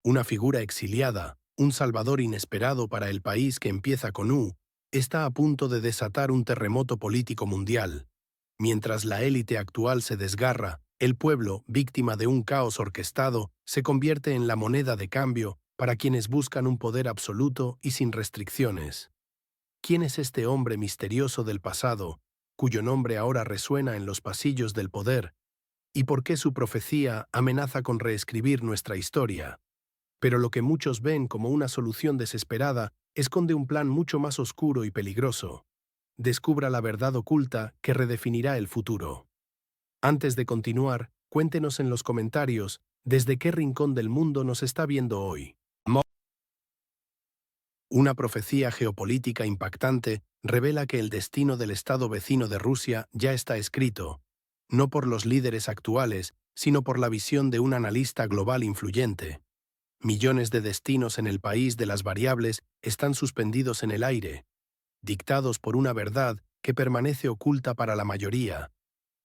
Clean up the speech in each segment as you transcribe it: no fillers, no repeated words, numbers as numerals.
Una figura exiliada, un salvador inesperado para el país que empieza con U, está a punto de desatar un terremoto político mundial. Mientras la élite actual se desgarra, el pueblo, víctima de un caos orquestado, se convierte en la moneda de cambio para quienes buscan un poder absoluto y sin restricciones. ¿Quién es este hombre misterioso del pasado, cuyo nombre ahora resuena en los pasillos del poder? ¿Y por qué su profecía amenaza con reescribir nuestra historia? Pero lo que muchos ven como una solución desesperada esconde un plan mucho más oscuro y peligroso. Descubra la verdad oculta que redefinirá el futuro. Antes de continuar, cuéntenos en los comentarios desde qué rincón del mundo nos está viendo hoy. Una profecía geopolítica impactante revela que el destino del estado vecino de Rusia ya está escrito, no por los líderes actuales, sino por la visión de un analista global influyente. Millones de destinos en el país de las variables están suspendidos en el aire, dictados por una verdad que permanece oculta para la mayoría,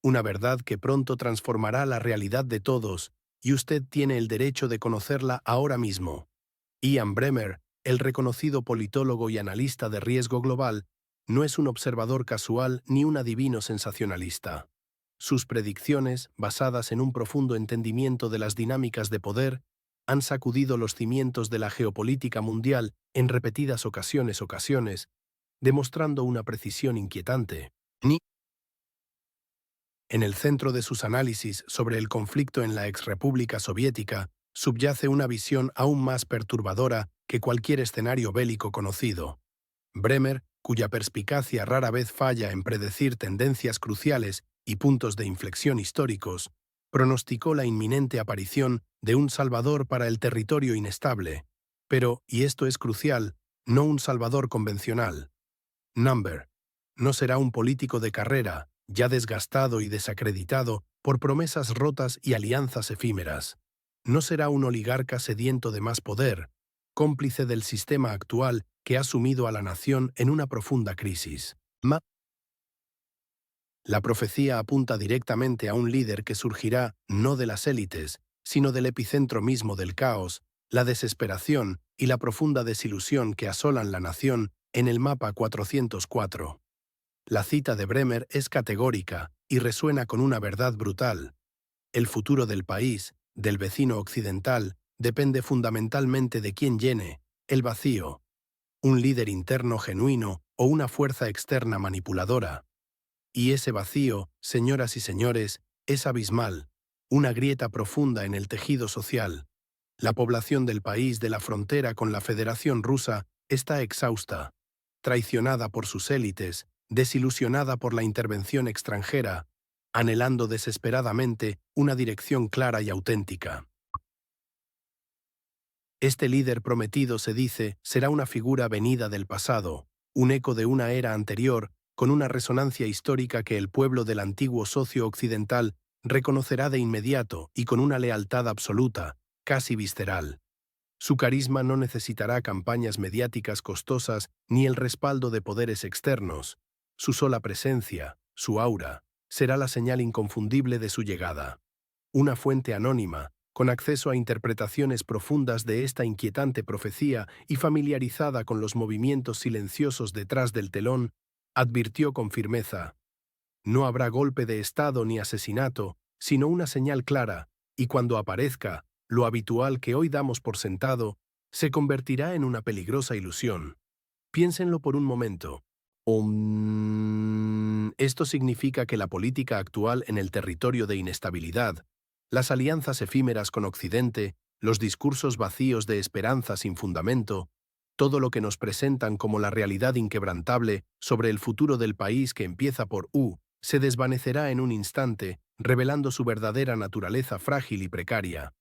una verdad que pronto transformará la realidad de todos, y usted tiene el derecho de conocerla ahora mismo. Ian Bremmer, el reconocido politólogo y analista de riesgo global, no es un observador casual ni un adivino sensacionalista. Sus predicciones, basadas en un profundo entendimiento de las dinámicas de poder, han sacudido los cimientos de la geopolítica mundial en repetidas ocasiones, demostrando una precisión inquietante. En el centro de sus análisis sobre el conflicto en la exrepública soviética subyace una visión aún más perturbadora que cualquier escenario bélico conocido. Bremer, cuya perspicacia rara vez falla en predecir tendencias cruciales y puntos de inflexión históricos, pronosticó la inminente aparición de un salvador para el territorio inestable, pero, y esto es crucial, no un salvador convencional. Number no será un político de carrera, ya desgastado y desacreditado por promesas rotas y alianzas efímeras. No será un oligarca sediento de más poder, cómplice del sistema actual que ha sumido a la nación en una profunda crisis. La profecía apunta directamente a un líder que surgirá no de las élites, sino del epicentro mismo del caos, la desesperación y la profunda desilusión que asolan la nación en el mapa 404. La cita de Bremer es categórica y resuena con una verdad brutal. El futuro del país, del vecino occidental, depende fundamentalmente de quién llene el vacío, un líder interno genuino o una fuerza externa manipuladora. Y ese vacío, señoras y señores, es abismal, una grieta profunda en el tejido social. La población del país de la frontera con la Federación Rusa está exhausta, traicionada por sus élites, desilusionada por la intervención extranjera, anhelando desesperadamente una dirección clara y auténtica. Este líder prometido, se dice, será una figura venida del pasado, un eco de una era anterior, con una resonancia histórica que el pueblo del antiguo socio occidental reconocerá de inmediato y con una lealtad absoluta, casi visceral. Su carisma no necesitará campañas mediáticas costosas ni el respaldo de poderes externos. Su sola presencia, su aura, será la señal inconfundible de su llegada. Una fuente anónima, con acceso a interpretaciones profundas de esta inquietante profecía y familiarizada con los movimientos silenciosos detrás del telón, advirtió con firmeza: no habrá golpe de Estado ni asesinato, sino una señal clara, y cuando aparezca, lo habitual que hoy damos por sentado, se convertirá en una peligrosa ilusión. Piénsenlo por un momento. Esto significa que la política actual en el territorio de inestabilidad, las alianzas efímeras con Occidente, los discursos vacíos de esperanza sin fundamento, todo lo que nos presentan como la realidad inquebrantable sobre el futuro del país que empieza por U, se desvanecerá en un instante, revelando su verdadera naturaleza frágil y precaria.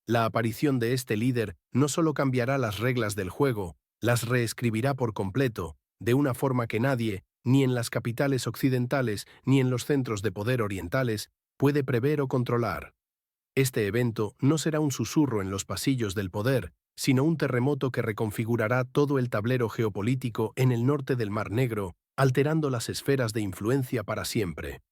La aparición de este líder no solo cambiará las reglas del juego, las reescribirá por completo, de una forma que nadie, ni en las capitales occidentales ni en los centros de poder orientales, puede prever o controlar. Este evento no será un susurro en los pasillos del poder, sino un terremoto que reconfigurará todo el tablero geopolítico en el norte del Mar Negro, alterando las esferas de influencia para siempre.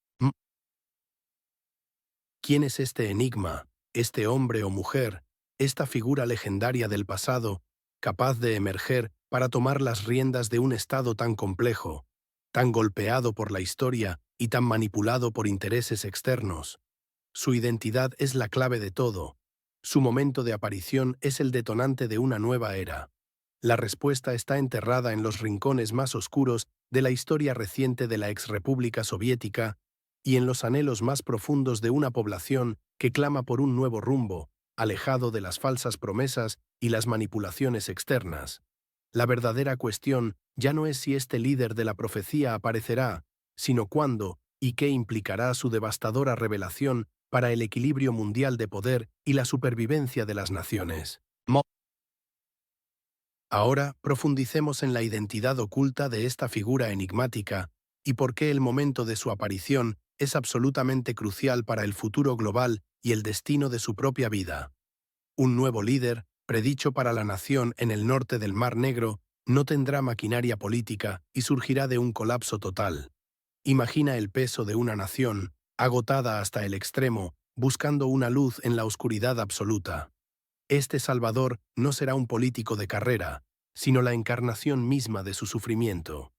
¿Quién es este enigma, este hombre o mujer, Esta figura legendaria del pasado, capaz de emerger para tomar las riendas de un estado tan complejo, tan golpeado por la historia y tan manipulado por intereses externos. Su identidad es la clave de todo. Su momento de aparición es el detonante de una nueva era. La respuesta está enterrada en los rincones más oscuros de la historia reciente de la exrepública soviética y en los anhelos más profundos de una población que clama por un nuevo rumbo, alejado de las falsas promesas y las manipulaciones externas. La verdadera cuestión ya no es si este líder de la profecía aparecerá, sino cuándo y qué implicará su devastadora revelación para el equilibrio mundial de poder y la supervivencia de las naciones. Ahora profundicemos en la identidad oculta de esta figura enigmática y por qué el momento de su aparición es absolutamente crucial para el futuro global y el destino de su propia vida. Un nuevo líder, predicho para la nación en el norte del Mar Negro, no tendrá maquinaria política y surgirá de un colapso total. Imagina el peso de una nación, agotada hasta el extremo, buscando una luz en la oscuridad absoluta. Este Salvador no será un político de carrera, sino la encarnación misma de su sufrimiento.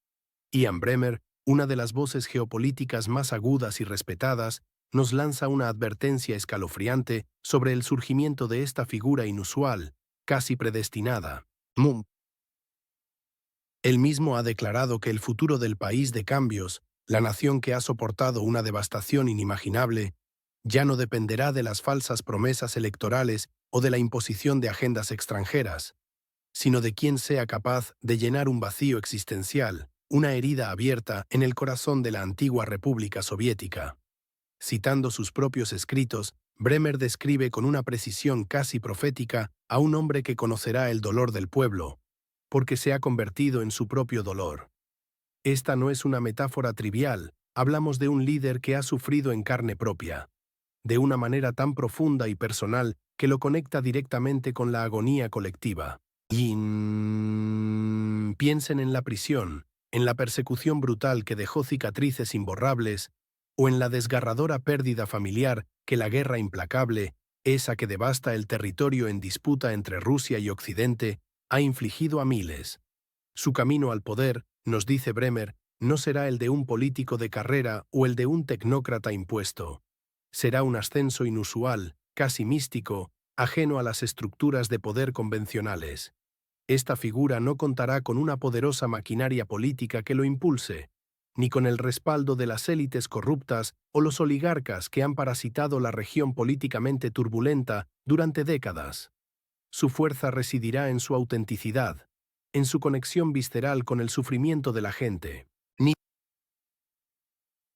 Ian Bremmer, una de las voces geopolíticas más agudas y respetadas, nos lanza una advertencia escalofriante sobre el surgimiento de esta figura inusual, casi predestinada. Él mismo ha declarado que el futuro del país de cambios, la nación que ha soportado una devastación inimaginable, ya no dependerá de las falsas promesas electorales o de la imposición de agendas extranjeras, sino de quien sea capaz de llenar un vacío existencial, una herida abierta en el corazón de la antigua República Soviética. Citando sus propios escritos, Bremer describe con una precisión casi profética a un hombre que conocerá el dolor del pueblo, porque se ha convertido en su propio dolor. Esta no es una metáfora trivial, hablamos de un líder que ha sufrido en carne propia, de una manera tan profunda y personal que lo conecta directamente con la agonía colectiva. Y piensen en la prisión, en la persecución brutal que dejó cicatrices imborrables, o en la desgarradora pérdida familiar que la guerra implacable, esa que devasta el territorio en disputa entre Rusia y Occidente, ha infligido a miles. Su camino al poder, nos dice Bremer, no será el de un político de carrera o el de un tecnócrata impuesto. Será un ascenso inusual, casi místico, ajeno a las estructuras de poder convencionales. Esta figura no contará con una poderosa maquinaria política que lo impulse, ni con el respaldo de las élites corruptas o los oligarcas que han parasitado la región políticamente turbulenta durante décadas. Su fuerza residirá en su autenticidad, en su conexión visceral con el sufrimiento de la gente.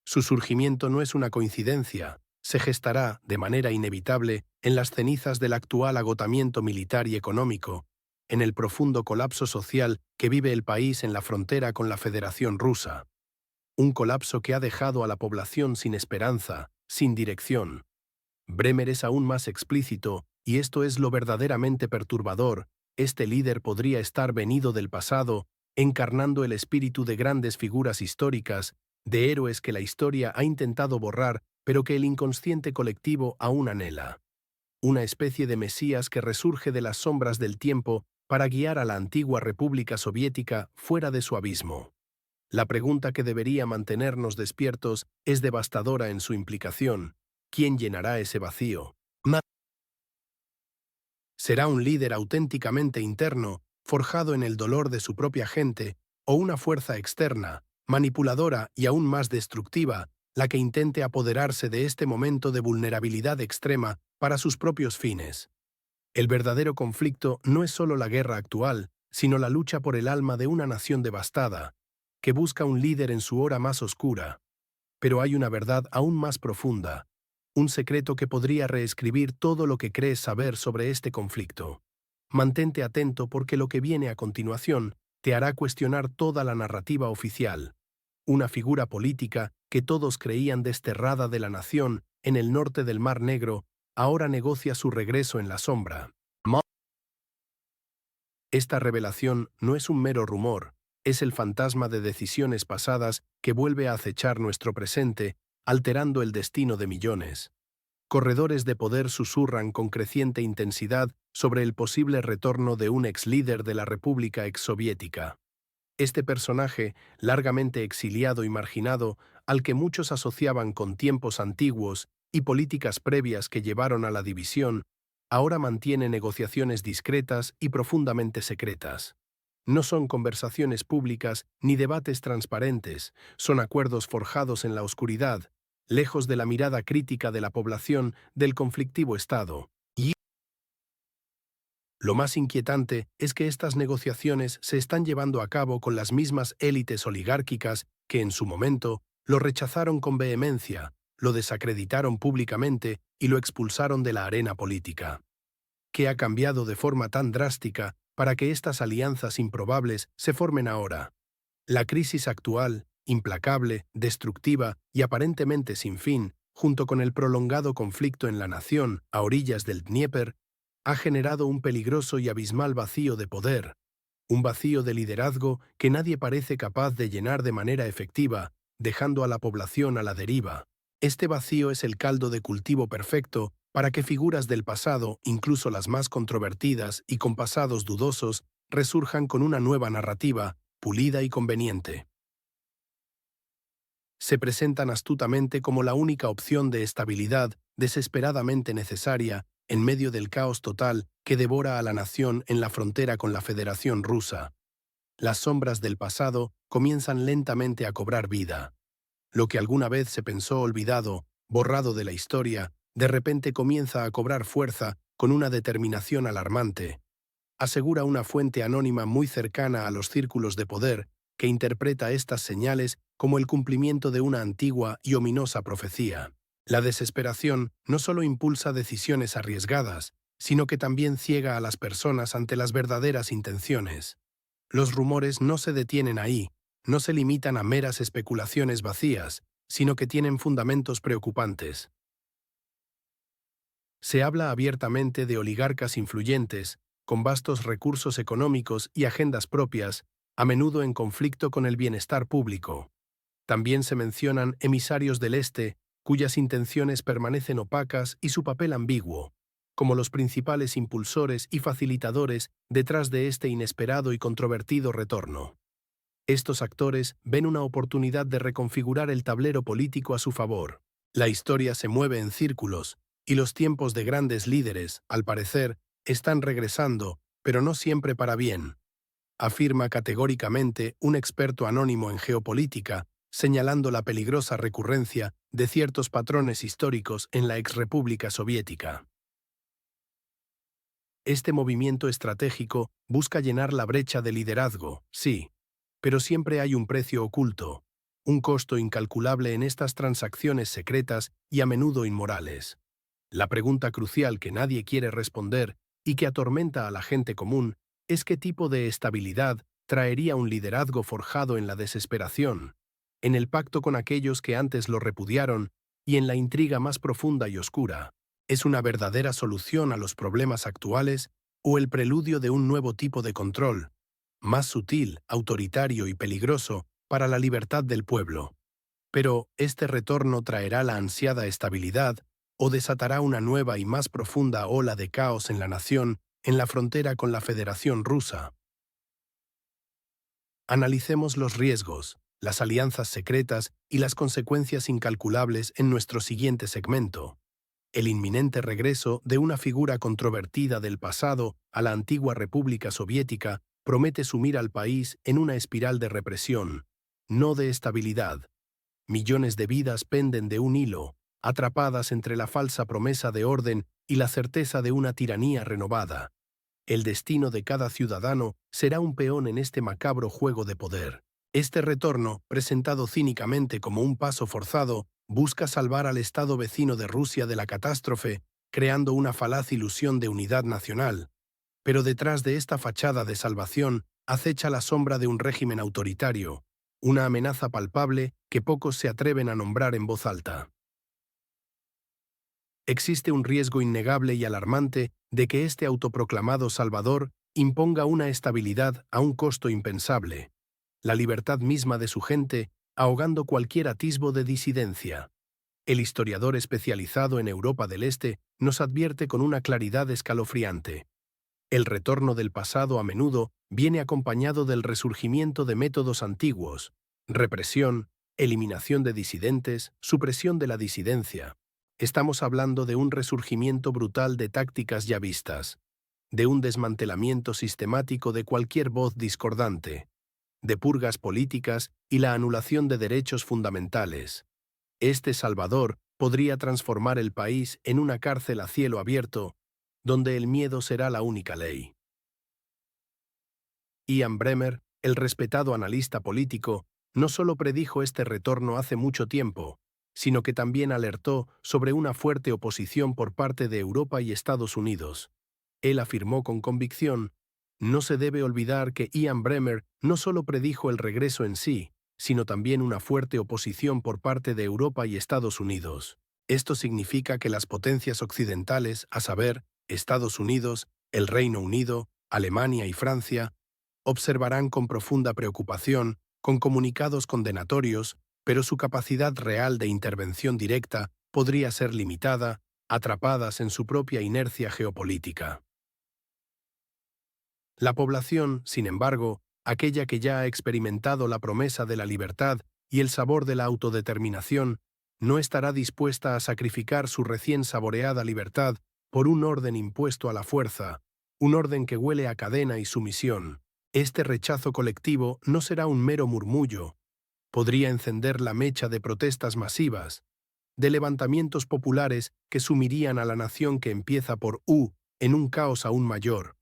Su surgimiento no es una coincidencia, se gestará, de manera inevitable, en las cenizas del actual agotamiento militar y económico, en el profundo colapso social que vive el país en la frontera con la Federación Rusa. Un colapso que ha dejado a la población sin esperanza, sin dirección. Bremer es aún más explícito, y esto es lo verdaderamente perturbador. Este líder podría estar venido del pasado, encarnando el espíritu de grandes figuras históricas, de héroes que la historia ha intentado borrar, pero que el inconsciente colectivo aún anhela. Una especie de Mesías que resurge de las sombras del tiempo para guiar a la antigua República Soviética fuera de su abismo. La pregunta que debería mantenernos despiertos es devastadora en su implicación. ¿Quién llenará ese vacío? ¿Será un líder auténticamente interno, forjado en el dolor de su propia gente, o una fuerza externa, manipuladora y aún más destructiva, la que intente apoderarse de este momento de vulnerabilidad extrema para sus propios fines? El verdadero conflicto no es solo la guerra actual, sino la lucha por el alma de una nación devastada, que busca un líder en su hora más oscura. Pero hay una verdad aún más profunda, un secreto que podría reescribir todo lo que crees saber sobre este conflicto. Mantente atento porque lo que viene a continuación te hará cuestionar toda la narrativa oficial. Una figura política que todos creían desterrada de la nación en el norte del Mar Negro, ahora negocia su regreso en la sombra. Esta revelación no es un mero rumor, es el fantasma de decisiones pasadas que vuelve a acechar nuestro presente, alterando el destino de millones. Corredores de poder susurran con creciente intensidad sobre el posible retorno de un ex líder de la República exsoviética. Este personaje, largamente exiliado y marginado, al que muchos asociaban con tiempos antiguos y políticas previas que llevaron a la división, ahora mantiene negociaciones discretas y profundamente secretas. No son conversaciones públicas ni debates transparentes, son acuerdos forjados en la oscuridad, lejos de la mirada crítica de la población del conflictivo Estado. Y lo más inquietante es que estas negociaciones se están llevando a cabo con las mismas élites oligárquicas que en su momento lo rechazaron con vehemencia, lo desacreditaron públicamente y lo expulsaron de la arena política. ¿Qué ha cambiado de forma tan drástica para que estas alianzas improbables se formen ahora? La crisis actual, implacable, destructiva y aparentemente sin fin, junto con el prolongado conflicto en la nación a orillas del Dnieper, ha generado un peligroso y abismal vacío de poder, un vacío de liderazgo que nadie parece capaz de llenar de manera efectiva, dejando a la población a la deriva. Este vacío es el caldo de cultivo perfecto para que figuras del pasado, incluso las más controvertidas y con pasados dudosos, resurjan con una nueva narrativa, pulida y conveniente. Se presentan astutamente como la única opción de estabilidad desesperadamente necesaria en medio del caos total que devora a la nación en la frontera con la Federación Rusa. Las sombras del pasado comienzan lentamente a cobrar vida. Lo que alguna vez se pensó olvidado, borrado de la historia, de repente comienza a cobrar fuerza con una determinación alarmante, asegura una fuente anónima muy cercana a los círculos de poder, que interpreta estas señales como el cumplimiento de una antigua y ominosa profecía. La desesperación no solo impulsa decisiones arriesgadas, sino que también ciega a las personas ante las verdaderas intenciones. Los rumores no se detienen ahí, no se limitan a meras especulaciones vacías, sino que tienen fundamentos preocupantes. Se habla abiertamente de oligarcas influyentes, con vastos recursos económicos y agendas propias, a menudo en conflicto con el bienestar público. También se mencionan emisarios del Este, cuyas intenciones permanecen opacas y su papel ambiguo, como los principales impulsores y facilitadores detrás de este inesperado y controvertido retorno. Estos actores ven una oportunidad de reconfigurar el tablero político a su favor. La historia se mueve en círculos, y los tiempos de grandes líderes, al parecer, están regresando, pero no siempre para bien, afirma categóricamente un experto anónimo en geopolítica, señalando la peligrosa recurrencia de ciertos patrones históricos en la exrepública soviética. Este movimiento estratégico busca llenar la brecha de liderazgo, sí, pero siempre hay un precio oculto, un costo incalculable en estas transacciones secretas y a menudo inmorales. La pregunta crucial que nadie quiere responder y que atormenta a la gente común es qué tipo de estabilidad traería un liderazgo forjado en la desesperación, en el pacto con aquellos que antes lo repudiaron y en la intriga más profunda y oscura. ¿Es una verdadera solución a los problemas actuales o el preludio de un nuevo tipo de control, más sutil, autoritario y peligroso para la libertad del pueblo? Pero, ¿este retorno traerá la ansiada estabilidad o desatará una nueva y más profunda ola de caos en la nación en la frontera con la Federación Rusa? Analicemos los riesgos, las alianzas secretas y las consecuencias incalculables en nuestro siguiente segmento. El inminente regreso de una figura controvertida del pasado a la antigua República Soviética promete sumir al país en una espiral de represión, no de estabilidad. Millones de vidas penden de un hilo, atrapadas entre la falsa promesa de orden y la certeza de una tiranía renovada. El destino de cada ciudadano será un peón en este macabro juego de poder. Este retorno, presentado cínicamente como un paso forzado, busca salvar al Estado vecino de Rusia de la catástrofe, creando una falaz ilusión de unidad nacional. Pero detrás de esta fachada de salvación acecha la sombra de un régimen autoritario, una amenaza palpable que pocos se atreven a nombrar en voz alta. Existe un riesgo innegable y alarmante de que este autoproclamado salvador imponga una estabilidad a un costo impensable, la libertad misma de su gente, ahogando cualquier atisbo de disidencia. El historiador especializado en Europa del Este nos advierte con una claridad escalofriante. El retorno del pasado a menudo viene acompañado del resurgimiento de métodos antiguos: represión, eliminación de disidentes, supresión de la disidencia. Estamos hablando de un resurgimiento brutal de tácticas ya vistas, de un desmantelamiento sistemático de cualquier voz discordante, de purgas políticas y la anulación de derechos fundamentales. Este Salvador podría transformar el país en una cárcel a cielo abierto, donde el miedo será la única ley. Ian Bremmer, el respetado analista político, no solo predijo este retorno hace mucho tiempo, sino que también alertó sobre una fuerte oposición por parte de Europa y Estados Unidos. Él afirmó con convicción: no se debe olvidar que Ian Bremmer no solo predijo el regreso en sí, sino también una fuerte oposición por parte de Europa y Estados Unidos. Esto significa que las potencias occidentales, a saber, Estados Unidos, el Reino Unido, Alemania y Francia, observarán con profunda preocupación, con comunicados condenatorios, pero su capacidad real de intervención directa podría ser limitada, atrapadas en su propia inercia geopolítica. La población, sin embargo, aquella que ya ha experimentado la promesa de la libertad y el sabor de la autodeterminación, no estará dispuesta a sacrificar su recién saboreada libertad por un orden impuesto a la fuerza, un orden que huele a cadena y sumisión. Este rechazo colectivo no será un mero murmullo, podría encender la mecha de protestas masivas, de levantamientos populares que sumirían a la nación que empieza por U en un caos aún mayor,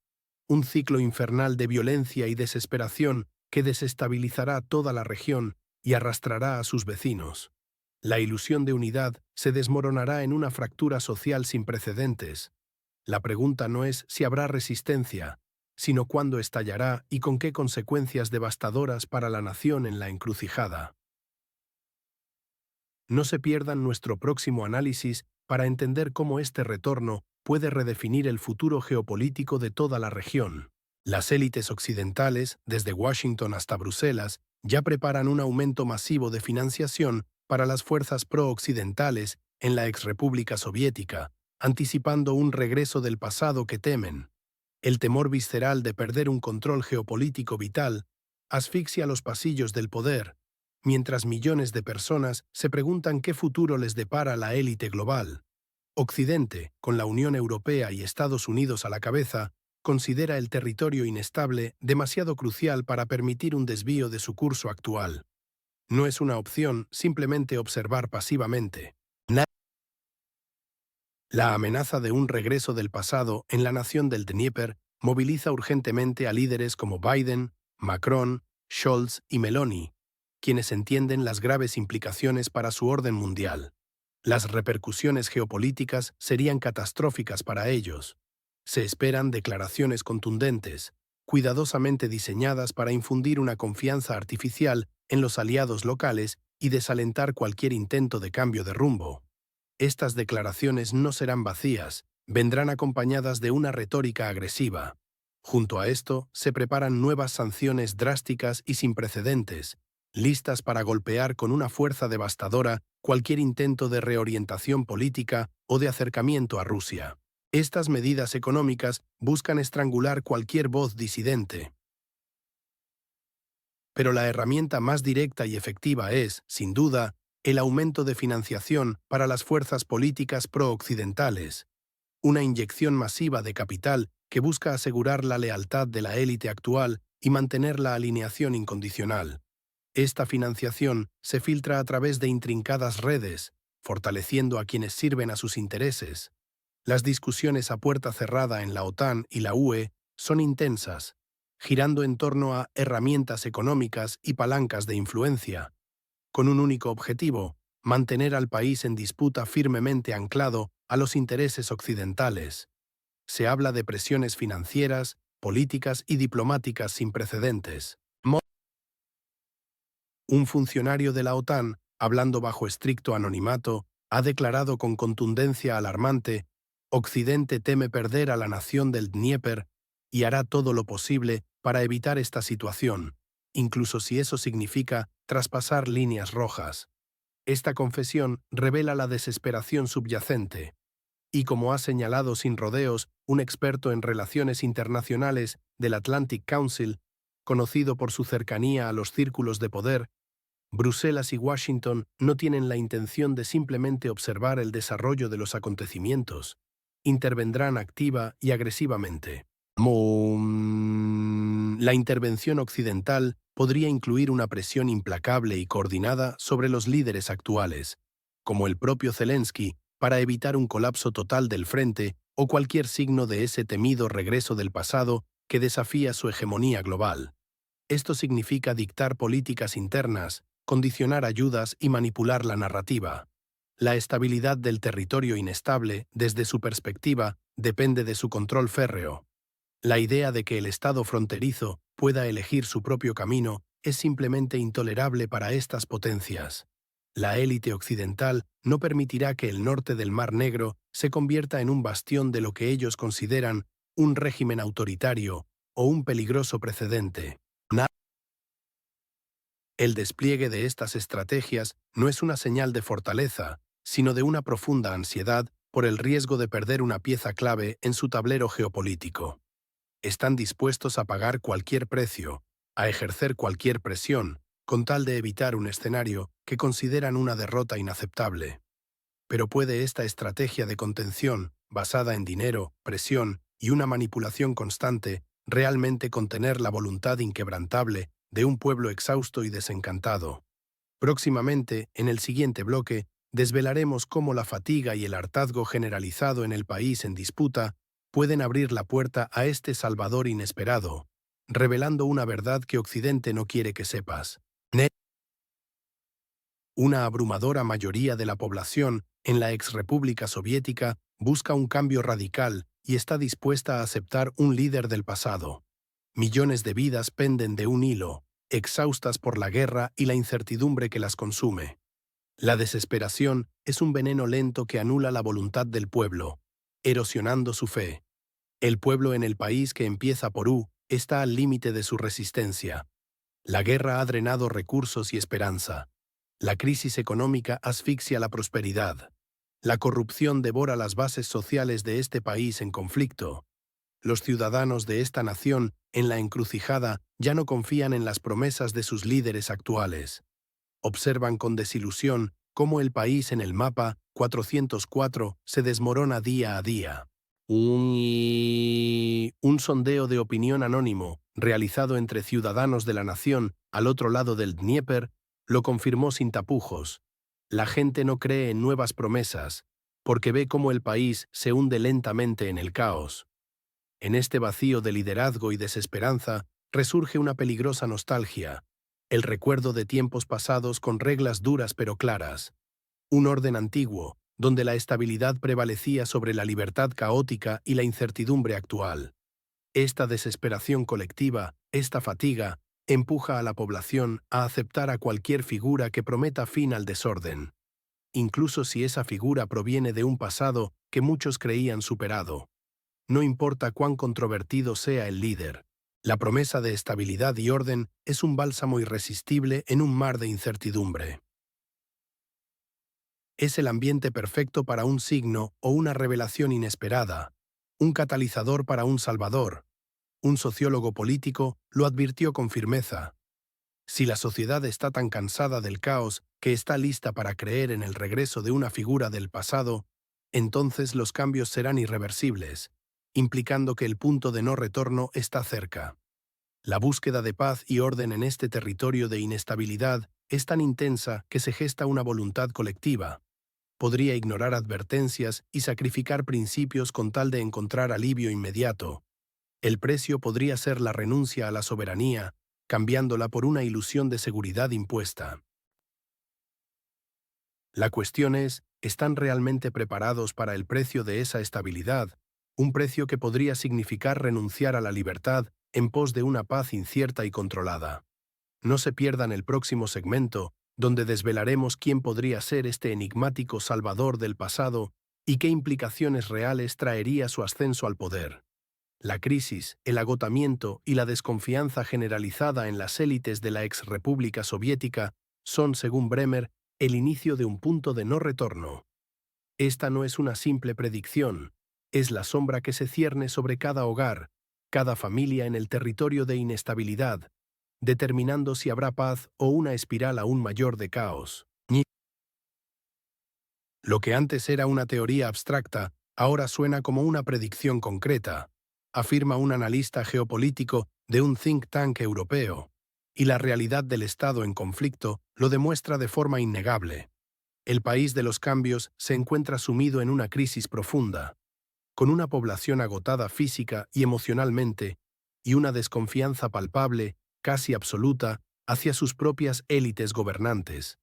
un ciclo infernal de violencia y desesperación que desestabilizará toda la región y arrastrará a sus vecinos. La ilusión de unidad se desmoronará en una fractura social sin precedentes. La pregunta no es si habrá resistencia, sino cuándo estallará y con qué consecuencias devastadoras para la nación en la encrucijada. No se pierdan nuestro próximo análisis para entender cómo este retorno puede redefinir el futuro geopolítico de toda la región. Las élites occidentales, desde Washington hasta Bruselas, ya preparan un aumento masivo de financiación para las fuerzas pro-occidentales en la exrepública soviética, anticipando un regreso del pasado que temen. El temor visceral de perder un control geopolítico vital asfixia los pasillos del poder, mientras millones de personas se preguntan qué futuro les depara la élite global. Occidente, con la Unión Europea y Estados Unidos a la cabeza, considera el territorio inestable demasiado crucial para permitir un desvío de su curso actual. No es una opción simplemente observar pasivamente. La amenaza de un regreso del pasado en la nación del Dnieper moviliza urgentemente a líderes como Biden, Macron, Scholz y Meloni, quienes entienden las graves implicaciones para su orden mundial. Las repercusiones geopolíticas serían catastróficas para ellos. Se esperan declaraciones contundentes, cuidadosamente diseñadas para infundir una confianza artificial en los aliados locales y desalentar cualquier intento de cambio de rumbo. Estas declaraciones no serán vacías, vendrán acompañadas de una retórica agresiva. Junto a esto, se preparan nuevas sanciones drásticas y sin precedentes, listas para golpear con una fuerza devastadora cualquier intento de reorientación política o de acercamiento a Rusia. Estas medidas económicas buscan estrangular cualquier voz disidente. Pero la herramienta más directa y efectiva es, sin duda, el aumento de financiación para las fuerzas políticas pro-occidentales, una inyección masiva de capital que busca asegurar la lealtad de la élite actual y mantener la alineación incondicional. Esta financiación se filtra a través de intrincadas redes, fortaleciendo a quienes sirven a sus intereses. Las discusiones a puerta cerrada en la OTAN y la UE son intensas, girando en torno a herramientas económicas y palancas de influencia, con un único objetivo: mantener al país en disputa firmemente anclado a los intereses occidentales. Se habla de presiones financieras, políticas y diplomáticas sin precedentes. Un funcionario de la OTAN, hablando bajo estricto anonimato, ha declarado con contundencia alarmante: Occidente teme perder a la nación del Dnieper y hará todo lo posible para evitar esta situación, incluso si eso significa traspasar líneas rojas. Esta confesión revela la desesperación subyacente, y como ha señalado sin rodeos un experto en relaciones internacionales del Atlantic Council, conocido por su cercanía a los círculos de poder, Bruselas y Washington no tienen la intención de simplemente observar el desarrollo de los acontecimientos, intervendrán activa y agresivamente. La intervención occidental podría incluir una presión implacable y coordinada sobre los líderes actuales, como el propio Zelensky, para evitar un colapso total del frente o cualquier signo de ese temido regreso del pasado que desafía su hegemonía global. Esto significa dictar políticas internas, condicionar ayudas y manipular la narrativa. La estabilidad del territorio inestable, desde su perspectiva, depende de su control férreo. La idea de que el Estado fronterizo pueda elegir su propio camino es simplemente intolerable para estas potencias. La élite occidental no permitirá que el norte del Mar Negro se convierta en un bastión de lo que ellos consideran un régimen autoritario o un peligroso precedente. El despliegue de estas estrategias no es una señal de fortaleza, sino de una profunda ansiedad por el riesgo de perder una pieza clave en su tablero geopolítico. Están dispuestos a pagar cualquier precio, a ejercer cualquier presión, con tal de evitar un escenario que consideran una derrota inaceptable. Pero ¿puede esta estrategia de contención, basada en dinero, presión y una manipulación constante, realmente contener la voluntad inquebrantable de un pueblo exhausto y desencantado? Próximamente, en el siguiente bloque, desvelaremos cómo la fatiga y el hartazgo generalizado en el país en disputa pueden abrir la puerta a este salvador inesperado, revelando una verdad que Occidente no quiere que sepas. Una abrumadora mayoría de la población en la exrepública soviética busca un cambio radical y está dispuesta a aceptar un líder del pasado. Millones de vidas penden de un hilo, exhaustas por la guerra y la incertidumbre que las consume. La desesperación es un veneno lento que anula la voluntad del pueblo, erosionando su fe. El pueblo en el país que empieza por U está al límite de su resistencia. La guerra ha drenado recursos y esperanza. La crisis económica asfixia la prosperidad. La corrupción devora las bases sociales de este país en conflicto. Los ciudadanos de esta nación, en la encrucijada, ya no confían en las promesas de sus líderes actuales. Observan con desilusión cómo el país en el mapa 404 se desmorona día a día. Un sondeo de opinión anónimo, realizado entre ciudadanos de la nación al otro lado del Dnieper, lo confirmó sin tapujos. La gente no cree en nuevas promesas, porque ve cómo el país se hunde lentamente en el caos. En este vacío de liderazgo y desesperanza resurge una peligrosa nostalgia, el recuerdo de tiempos pasados con reglas duras pero claras. Un orden antiguo, donde la estabilidad prevalecía sobre la libertad caótica y la incertidumbre actual. Esta desesperación colectiva, esta fatiga, empuja a la población a aceptar a cualquier figura que prometa fin al desorden, incluso si esa figura proviene de un pasado que muchos creían superado. No importa cuán controvertido sea el líder, la promesa de estabilidad y orden es un bálsamo irresistible en un mar de incertidumbre. Es el ambiente perfecto para un signo o una revelación inesperada, un catalizador para un salvador. Un sociólogo político lo advirtió con firmeza. Si la sociedad está tan cansada del caos que está lista para creer en el regreso de una figura del pasado, entonces los cambios serán irreversibles, implicando que el punto de no retorno está cerca. La búsqueda de paz y orden en este territorio de inestabilidad es tan intensa que se gesta una voluntad colectiva. Podría ignorar advertencias y sacrificar principios con tal de encontrar alivio inmediato. El precio podría ser la renuncia a la soberanía, cambiándola por una ilusión de seguridad impuesta. La cuestión es, ¿están realmente preparados para el precio de esa estabilidad? Un precio que podría significar renunciar a la libertad en pos de una paz incierta y controlada. No se pierdan el próximo segmento, donde desvelaremos quién podría ser este enigmático salvador del pasado y qué implicaciones reales traería su ascenso al poder. La crisis, el agotamiento y la desconfianza generalizada en las élites de la exrepública soviética son, según Bremer, el inicio de un punto de no retorno. Esta no es una simple predicción, es la sombra que se cierne sobre cada hogar, cada familia en el territorio de inestabilidad, determinando si habrá paz o una espiral aún mayor de caos. Lo que antes era una teoría abstracta, ahora suena como una predicción concreta, afirma un analista geopolítico de un think tank europeo, y la realidad del Estado en conflicto lo demuestra de forma innegable. El país de los cambios se encuentra sumido en una crisis profunda, con una población agotada física y emocionalmente, y una desconfianza palpable, casi absoluta, hacia sus propias élites gobernantes.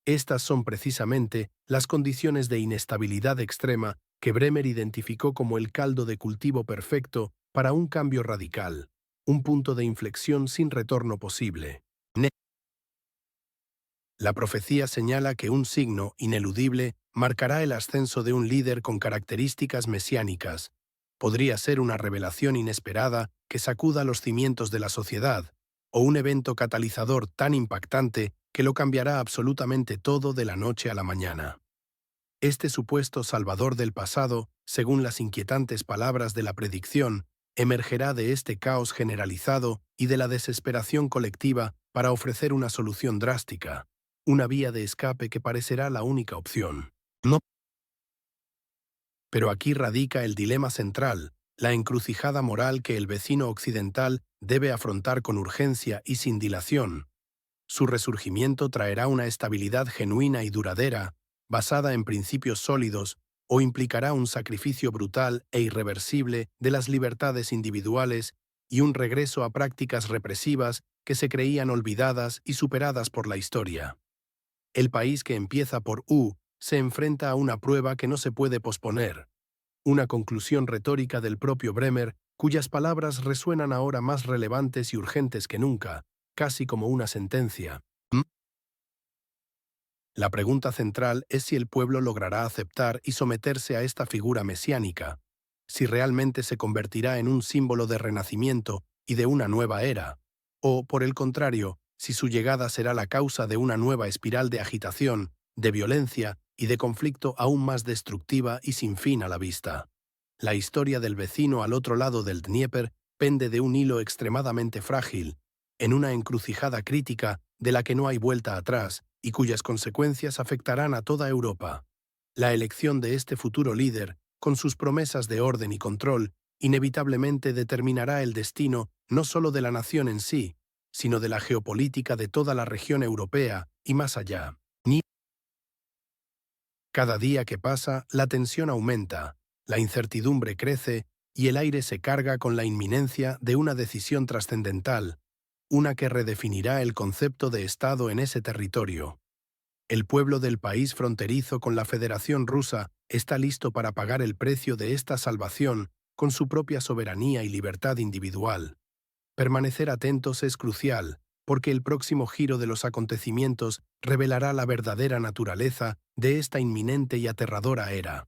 Estas son precisamente las condiciones de inestabilidad extrema que Bremer identificó como el caldo de cultivo perfecto para un cambio radical, un punto de inflexión sin retorno posible. La profecía señala que un signo ineludible marcará el ascenso de un líder con características mesiánicas. Podría ser una revelación inesperada que sacuda los cimientos de la sociedad, o un evento catalizador tan impactante que lo cambiará absolutamente todo de la noche a la mañana. Este supuesto salvador del pasado, según las inquietantes palabras de la predicción, emergerá de este caos generalizado y de la desesperación colectiva para ofrecer una solución drástica, una vía de escape que parecerá la única opción. No. Pero aquí radica el dilema central, la encrucijada moral que el vecino occidental debe afrontar con urgencia y sin dilación. Su resurgimiento traerá una estabilidad genuina y duradera, basada en principios sólidos, o implicará un sacrificio brutal e irreversible de las libertades individuales y un regreso a prácticas represivas que se creían olvidadas y superadas por la historia. El país que empieza por U se enfrenta a una prueba que no se puede posponer, una conclusión retórica del propio Bremer, cuyas palabras resuenan ahora más relevantes y urgentes que nunca, casi como una sentencia. La pregunta central es si el pueblo logrará aceptar y someterse a esta figura mesiánica, si realmente se convertirá en un símbolo de renacimiento y de una nueva era, o, por el contrario, si su llegada será la causa de una nueva espiral de agitación, de violencia y de conflicto aún más destructiva y sin fin a la vista. La historia del vecino al otro lado del Dnieper pende de un hilo extremadamente frágil, en una encrucijada crítica de la que no hay vuelta atrás y cuyas consecuencias afectarán a toda Europa. La elección de este futuro líder, con sus promesas de orden y control, inevitablemente determinará el destino no solo de la nación en sí, sino de la geopolítica de toda la región europea y más allá. Cada día que pasa, la tensión aumenta, la incertidumbre crece y el aire se carga con la inminencia de una decisión trascendental, una que redefinirá el concepto de Estado en ese territorio. El pueblo del país fronterizo con la Federación Rusa está listo para pagar el precio de esta salvación con su propia soberanía y libertad individual. Permanecer atentos es crucial, porque el próximo giro de los acontecimientos revelará la verdadera naturaleza de esta inminente y aterradora era.